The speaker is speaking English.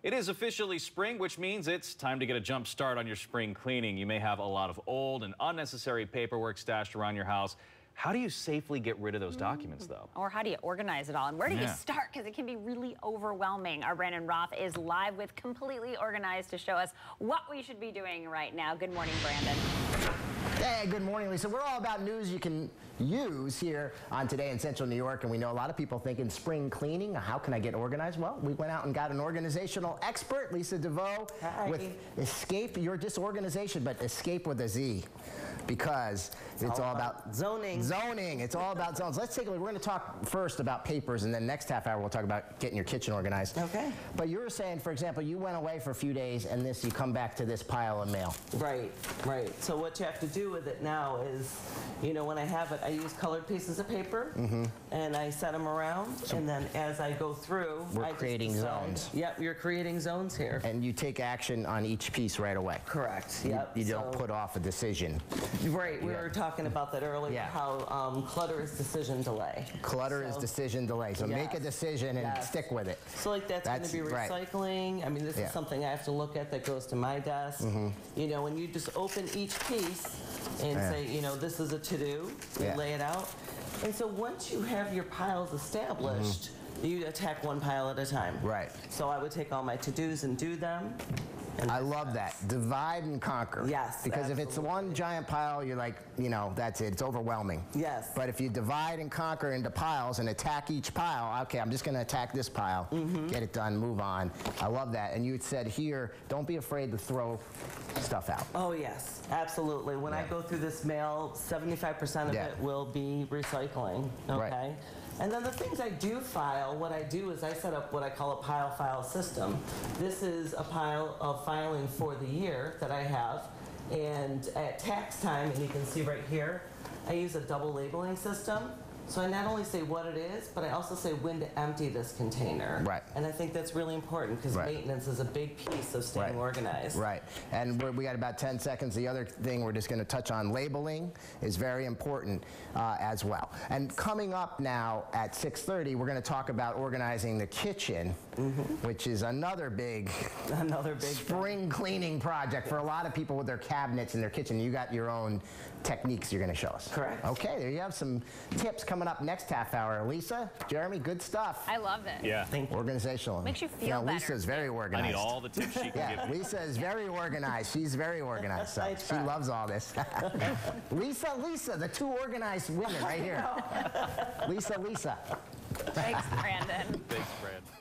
It is officially spring, which means it's time to get a jump start on your spring cleaning. You may have a lot of old and unnecessary paperwork stashed around your house. How do you safely get rid of those documents, though? Or how do you organize it all? And where do you start? Because it can be really overwhelming. Our Brandon Roth is live with Completely Organized to show us what we should be doing right now. Good morning, Brandon. Hey, good morning, Lisa. We're all about news you can use here on Today in Central New York, and we know a lot of people thinking spring cleaning, how can I get organized? Well, we went out and got an organizational expert, Lisa DeVoe, with Escape Your Disorganization, but escape with a Z, because it's all about zoning. Zoning. It's all about zones. Let's take a look. We're going to talk first about papers, and then next half hour we'll talk about getting your kitchen organized. Okay. But you were saying, for example, you went away for a few days, and you come back to this pile of mail. Right, right. So what you have to do with it now is, you know, when I have it, I use colored pieces of paper, and I set them around, and then as I go through, we're creating zones. Yep, you're creating zones here. And you take action on each piece right away. Correct, yep. You don't put off a decision. Right, we were talking about that earlier, how clutter is decision delay. Clutter is decision delay, so make a decision and stick with it. So like that's going to be recycling. I mean, this is something I have to look at that goes to my desk. You know, when you just open each piece and say, you know, this is a to-do, you lay it out. And so once you have your piles established, you attack one pile at a time. Right. So I would take all my to-dos and do them. And I love that. Divide and conquer. Yes, because if it's one giant pile, you're like, you know, that's it. It's overwhelming. Yes. But if you divide and conquer into piles and attack each pile, okay, I'm just going to attack this pile, get it done, move on. I love that. And you said here, don't be afraid to throw stuff out. Oh, yes, absolutely. When I go through this mail, 75% of it will be recycling, okay? Right. And then the things I do file, what I do is I set up what I call a pile file system. This is a pile of filing for the year that I have. And at tax time, and you can see right here, I use a double labeling system. So I not only say what it is, but I also say when to empty this container. Right. And I think that's really important because maintenance is a big piece of staying organized. Right. And we got about 10 seconds. The other thing we're just going to touch on, labeling, is very important as well. And coming up now at 6:30, we're going to talk about organizing the kitchen, which is another big spring cleaning project for a lot of people with their cabinets in their kitchen. You got your own techniques you're going to show us. Correct. Okay, there you have some tips coming up next half hour. Lisa, Jeremy, good stuff. I love it. Yeah. Organizational. Makes you feel better. Lisa's very organized. I need all the tips she can give me. Lisa is very organized. She's very organized. So she loves all this. Lisa, the two organized women right here. Lisa. Thanks, Brandon. Thanks, Brandon.